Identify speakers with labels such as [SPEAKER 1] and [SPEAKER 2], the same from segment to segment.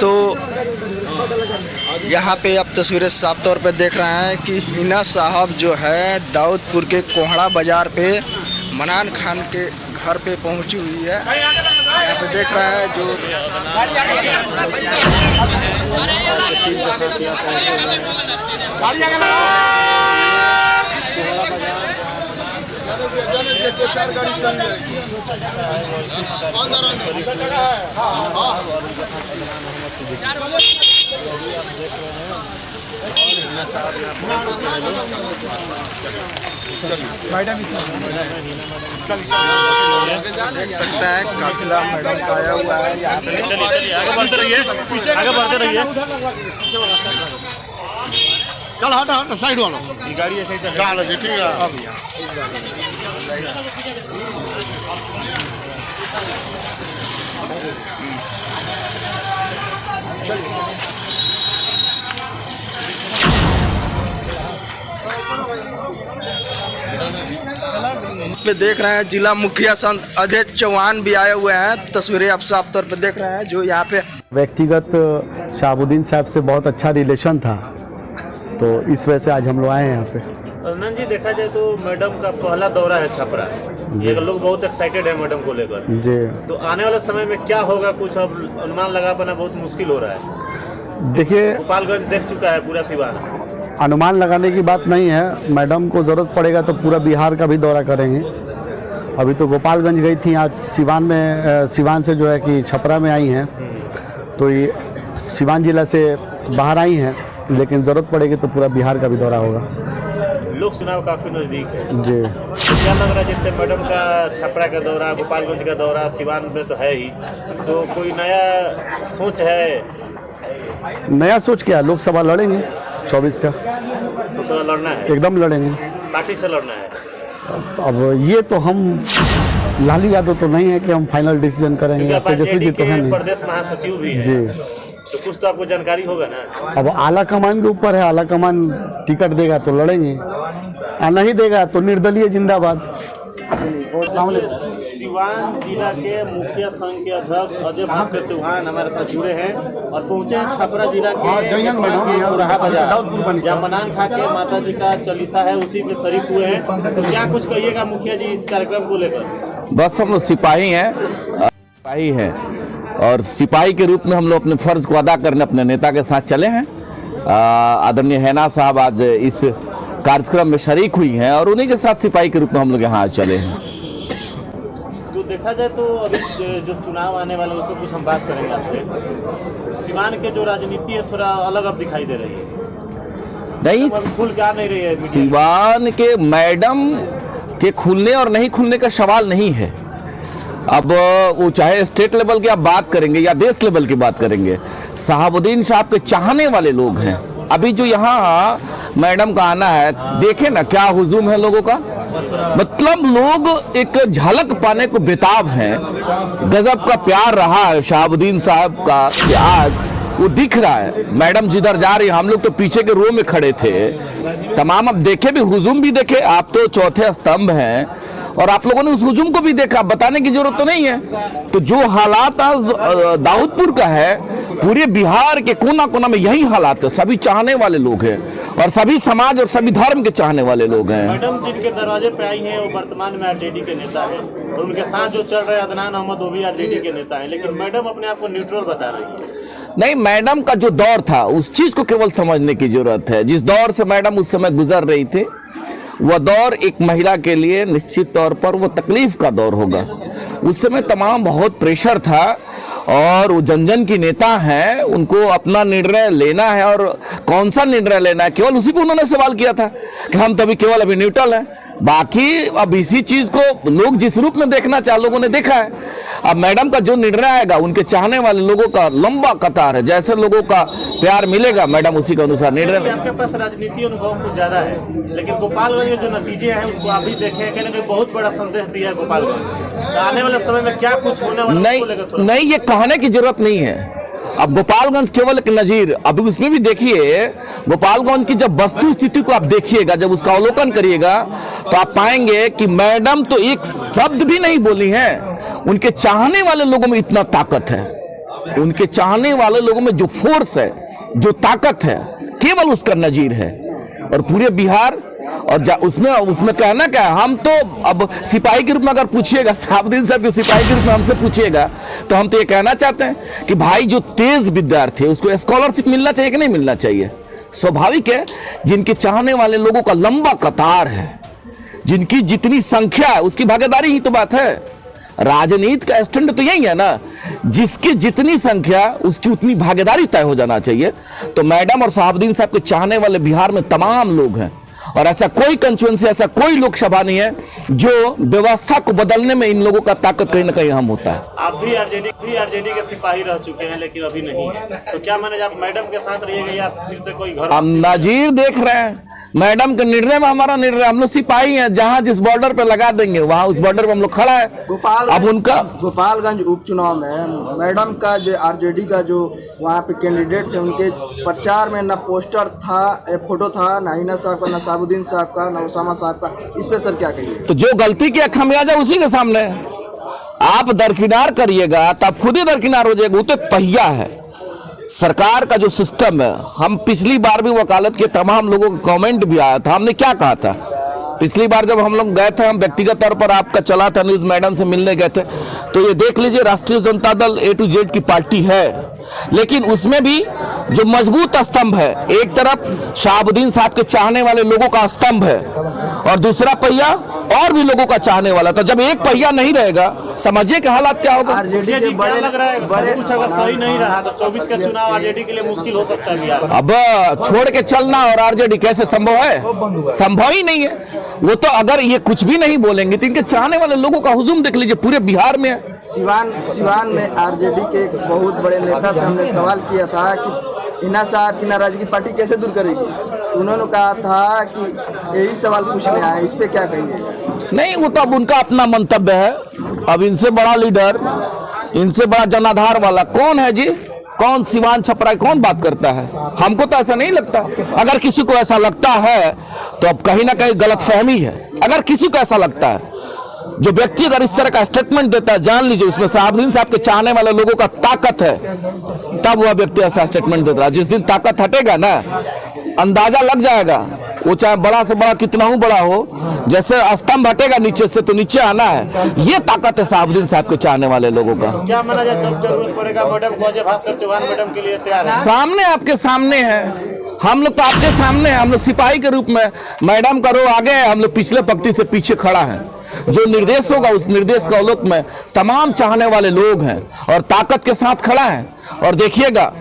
[SPEAKER 1] तो यहाँ पे आप तस्वीरें साफ तौर पे देख रहे हैं कि हिना साहब जो है दाऊदपुर के कोहड़ा बाज़ार पे मनान खान के घर पे पहुंची हुई है। यहाँ पे देख रहा है जो देख सकते हैं काफिला मैडम का आया हुआ है यहाँ पे।
[SPEAKER 2] चलिए आगे बढ़ते रहिए, आगे बढ़ते रहिए।
[SPEAKER 3] चल हट हट साइड वाला
[SPEAKER 2] गाड़ी ऐसे ही
[SPEAKER 3] चल जी ठीक है।
[SPEAKER 1] पे देख रहे हैं जिला मुखिया संत अजय चौहान भी आए हुए हैं। तस्वीरें आप साफ तौर पे देख रहे हैं जो यहाँ पे
[SPEAKER 4] व्यक्तिगत शहाबुद्दीन साहब से बहुत अच्छा रिलेशन था, तो इस वजह से आज हम लोग आए हैं यहाँ पे।
[SPEAKER 2] अनंत जी, देखा जाए तो मैडम का पहला दौरा है छपरा, ये लोग बहुत एक्साइटेड है मैडम को लेकर
[SPEAKER 4] जी।
[SPEAKER 2] तो आने वाले समय में क्या होगा कुछ अब अनुमान लगा पाना बहुत मुश्किल हो रहा है।
[SPEAKER 4] देखिए,
[SPEAKER 2] गोपालगंज देख चुका है पूरा सिवान,
[SPEAKER 4] अनुमान लगाने की बात नहीं है। मैडम को ज़रूरत पड़ेगा तो पूरा बिहार का भी दौरा करेंगे। अभी तो गोपालगंज गई थी, आज सिवान में, सिवान से जो है कि छपरा में आई हैं, तो ये सिवान जिला से बाहर आई हैं, लेकिन ज़रूरत पड़ेगी तो पूरा बिहार का भी दौरा होगा।
[SPEAKER 2] लोक चुनाव काफी नजदीक है
[SPEAKER 4] जी।
[SPEAKER 2] तो क्या लग रहा है जैसे मैडम का छपरा का दौरा, गोपालगंज का दौरा, सिवान में तो है ही, तो कोई नया सोच है?
[SPEAKER 4] नया सोच क्या, लोकसभा लड़ेंगे 24 का,
[SPEAKER 2] तो सर लड़ना है,
[SPEAKER 4] एकदम लड़ेंगे।
[SPEAKER 2] पार्टी से लड़ना है।
[SPEAKER 4] अब ये तो हम लालू यादव तो नहीं है कि हम फाइनल डिसीजन करेंगे, तेजस्वी जी तो है नहीं,
[SPEAKER 2] प्रदेश महासचिव भी है
[SPEAKER 4] जी।
[SPEAKER 2] तो कुछ तो आपको जानकारी होगा ना।
[SPEAKER 4] अब आला कमान के ऊपर है, आला कमान टिकट देगा तो लड़ेंगे, और नहीं देगा तो निर्दलीय जिंदाबाद।
[SPEAKER 2] सिवान जिला के मुखिया संघ के अध्यक्ष अजय भास्कर चौहान हमारे साथ जुड़े हैं और पहुंचे हैं छपरा जिला के चौराहा बाजार, जहाँ मनान खा के माता जी का चालीसा है, उसी में शरीक हुए हैं। तो क्या कुछ कहिएगा मुखिया जी इस कार्यक्रम को लेकर?
[SPEAKER 5] बस हम लोग सिपाही हैं और सिपाही के रूप में हम लोग अपने फर्ज को अदा करने अपने नेता के साथ चले हैं। आदरणीय हिना साहब आज इस कार्यक्रम में शरीक हुई हैं और उन्हीं के साथ सिपाही के रूप में हम लोग यहाँ चले हैं।
[SPEAKER 2] तो देखा जाए तो अभी जो चुनाव आने वाले उसको कुछ हम बात करेंगे आपसे। सिवान के जो राजनीति है थोड़ा अलग अब दिखाई दे रही है,
[SPEAKER 5] नहीं
[SPEAKER 2] खुल क्या नहीं रही है।
[SPEAKER 5] सिवान के मैडम के खुलने और नहीं खुलने का सवाल नहीं है। अब वो चाहे स्टेट लेवल की आप बात करेंगे या देश लेवल की बात करेंगे, शहाबुद्दीन साहब के चाहने वाले लोग हैं। अभी जो यहाँ मैडम का आना है, देखे ना क्या हुजूम है लोगों का, मतलब लोग एक झलक पाने को बेताब हैं। गजब का प्यार रहा है शहाबुद्दीन साहब का, आज वो दिख रहा है। मैडम जिधर जा रही है, हम लोग तो पीछे के रो में खड़े थे तमाम, अब देखे भी, हुजूम भी देखे। आप तो चौथे स्तंभ हैं और आप लोगों ने उस हुजूम को भी देखा, बताने की जरूरत तो नहीं है। तो जो हालात आज दाऊदपुर का है, पूरे बिहार के कोना कोना में यही हालात है। सभी चाहने वाले लोग हैं और सभी समाज और सभी धर्म के चाहने वाले लोग हैं।
[SPEAKER 2] मैडम जिनके दरवाजे पे आई हैं वो वर्तमान में आरजेडी के नेता है और उनके साथ जो चल रहे हैं अदनान अहमद वो भी आरजेडी के नेता है, लेकिन मैडम अपने आप को न्यूट्रल बता रही है।
[SPEAKER 5] नहीं, मैडम का जो दौर था उस चीज को केवल समझने की जरूरत है। जिस दौर से मैडम उस समय गुजर रही थी, वह दौर एक महिला के लिए निश्चित तौर पर वो तकलीफ का दौर होगा। उस समय तमाम बहुत प्रेशर था और वो जन जन की नेता हैं, उनको अपना निर्णय लेना है और कौन सा निर्णय लेना है, केवल उसी पर उन्होंने सवाल किया था कि हम तभी केवल अभी न्यूट्रल हैं। बाकी अब इसी चीज को लोग जिस रूप में देखना चाहे लोगों ने देखा है। अब मैडम का जो निर्णय आएगा, उनके चाहने वाले लोगों का लंबा कतार है, जैसे लोगों का प्यार मिलेगा मैडम उसी के अनुसार निर्णय।
[SPEAKER 2] आपके पास राजनीति अनुभव कुछ ज्यादा है, लेकिन गोपालगंज में जो नतीजे हैं उसको आप भी देखें, कहने में बहुत बड़ा संदेश दिया है गोपालगंज। आने वाले समय में क्या कुछ होने वाला
[SPEAKER 5] नहीं, ये कहने की जरूरत नहीं है। अब गोपालगंज केवल एक नजीर, अभी उसमें भी देखिए गोपालगंज की जब वस्तु स्थिति को आप देखिएगा, जब उसका अवलोकन करिएगा तो आप पाएंगे कि मैडम तो एक शब्द भी नहीं बोली है, उनके चाहने वाले लोगों में इतना ताकत है। उनके चाहने वाले लोगों में जो फोर्स है, जो ताकत है, केवल उसका नजीर है। और पूरे बिहार और उसमें कहना क्या है, हम तो अब सिपाही के रूप में अगर पूछिएगा, शहाबुद्दीन साहब के सिपाही के रूप में हमसे पूछिएगा, तो हम तो ये कहना चाहते हैं कि भाई जो तेज विद्यार्थी है उसको स्कॉलरशिप मिलना चाहिए कि नहीं मिलना चाहिए? स्वाभाविक है, जिनके चाहने वाले लोगों का लंबा कतार है, जिनकी जितनी संख्या है उसकी भागीदारी ही तो बात है। राजनीति का स्टैंड तो यही है ना, जिसकी जितनी संख्या उसकी उतनी भागीदारी तय हो जाना चाहिए। तो मैडम और शहाबुद्दीन साहब के चाहने वाले बिहार में तमाम लोग हैं, और ऐसा कोई कंस्टिट्यूएंसी, ऐसा कोई लोकसभा नहीं है जो व्यवस्था को बदलने में इन लोगों का ताकत कहीं ना कहीं अहम होता है।
[SPEAKER 2] आप भी आरजेडी के सिपाही रह चुके हैं, लेकिन अभी नहीं है, तो क्या मैंने आप मैडम के साथ रहिएगा या फिर से कोई घर?
[SPEAKER 5] हम नजीर देख रहे हैं, मैडम के निर्णय में हमारा निर्णय, हम लोग सिपाही हैं, जहां जिस बॉर्डर पे लगा देंगे वहां उस बॉर्डर पे हम लोग खड़ा है। अब उनका
[SPEAKER 1] गोपालगंज उपचुनाव में मैडम का जो आरजेडी का जो वहाँ पे कैंडिडेट थे, उनके प्रचार में न पोस्टर था, फोटो था, ना हिना साहब का, ना शहाबुद्दीन साहब का, ना उसामा साहब का। इस पे सर क्या कहिए?
[SPEAKER 5] तो जो गलती किया खमियाजा उसी के सामने आप दरकिनार करिएगा, तब खुद ही दरकिनार हो जाएगा। वो तो एक पहिया है सरकार का जो सिस्टम है। हम पिछली बार भी वकालत के तमाम लोगों का कमेंट भी आया था, हमने क्या कहा था पिछली बार जब हम लोग गए थे, हम व्यक्तिगत तौर पर आपका चला था न्यूज, मैडम से मिलने गए थे, तो ये देख लीजिए राष्ट्रीय Janata Dal A to Z की पार्टी है, लेकिन उसमें भी जो मजबूत स्तंभ है, एक तरफ शहाबुद्दीन साहब के चाहने वाले लोगों का स्तंभ है और दूसरा पहिया और भी लोगों का चाहने वाला। तो जब एक पहिया नहीं रहेगा, समझिए कि हालात क्या होगा।
[SPEAKER 2] आरजेडी के बड़े लग रहा है, सब कुछ अगर सही नहीं रहा तो 24 का चुनाव आरजेडी के लिए मुश्किल हो सकता है बिहार में।
[SPEAKER 5] अब छोड़ के चलना और आरजेडी कैसे संभव है? संभव ही नहीं है। वो तो अगर ये कुछ भी नहीं बोलेंगे तो इनके चाहने वाले लोगों का हुजूम देख लीजिए पूरे बिहार में है।
[SPEAKER 1] सिवान में आरजेडी के एक बहुत बड़े नेता से हमने सवाल किया था कि हिना साहब की नाराजगी पार्टी कैसे दूर करेगी, तो उन्होंने कहा था कि यही सवाल पूछने आए, इस पे क्या कहिए?
[SPEAKER 5] नहीं, वो तो अब उनका अपना मंतव्य है। अब इनसे बड़ा लीडर, इनसे बड़ा जनाधार वाला कौन है जी? कौन सिवान छपरा कौन बात करता है? हमको तो ऐसा नहीं लगता। अगर किसी को ऐसा लगता है तो अब कहीं ना कहीं गलतफहमी है। अगर किसी को ऐसा लगता है, जो व्यक्ति अगर इस तरह का स्टेटमेंट देता है, जान लीजिए उसमें शहाबुद्दीन साहब के चाहने वाले लोगों का ताकत है, तब वह व्यक्ति ऐसा स्टेटमेंट देता है। जिस दिन ताकत हटेगा ना, अंदाजा लग जाएगा, वो चाहे बड़ा से बड़ा कितना ही बड़ा हो, जैसे स्तंभ हटेगा नीचे से तो नीचे आना है। ये ताकत है शहाबुद्दीन साहब के चाहने वाले लोगों का।
[SPEAKER 2] क्या माना जाए कब जरूरत पड़ेगा मैडम को अजय भास्कर चौहान मैडम के लिए तैयार है?
[SPEAKER 5] सामने आपके सामने है, हम लोग तो आपके सामने हैं। हम लोग सिपाही के रूप में, मैडम करो आगे, हम लोग पिछले पंक्ति से पीछे खड़ा है। जो निर्देश होगा उस निर्देश का अवलोक में तमाम चाहने वाले लोग हैं और ताकत के साथ खड़ा है। और देखिएगा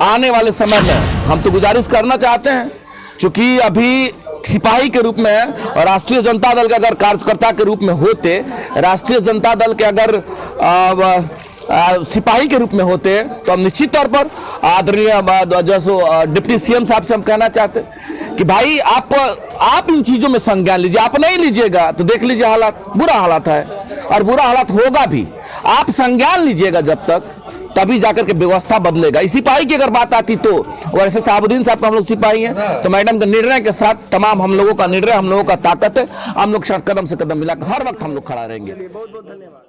[SPEAKER 5] आने वाले समय में हम तो गुजारिश करना चाहते हैं, चूंकि अभी सिपाही के रूप में है और राष्ट्रीय जनता दल के अगर कार्यकर्ता के रूप में होते, राष्ट्रीय जनता दल के अगर सिपाही के रूप में होते, तो हम निश्चित तौर पर आदरणीय जैसो डिप्टी सीएम साहब से हम कहना चाहते कि भाई आप इन चीजों में संज्ञान लीजिए। आप नहीं लीजिएगा तो देख लीजिए हालात, बुरा हालात है और बुरा हालात होगा भी। आप संज्ञान लीजिएगा जब तक, तभी जाकर के व्यवस्था बदलेगा। इसी सिपाही की अगर बात आती तो वैसे शहाबुद्दीन साहब का हम लोग सिपाही हैं, तो मैडम के निर्णय के साथ तमाम हम लोगों का निर्णय, हम लोगों का ताकत है। हम लोग कदम से कदम मिलाकर हर वक्त हम लोग खड़ा रहेंगे।
[SPEAKER 1] बहुत बहुत धन्यवाद।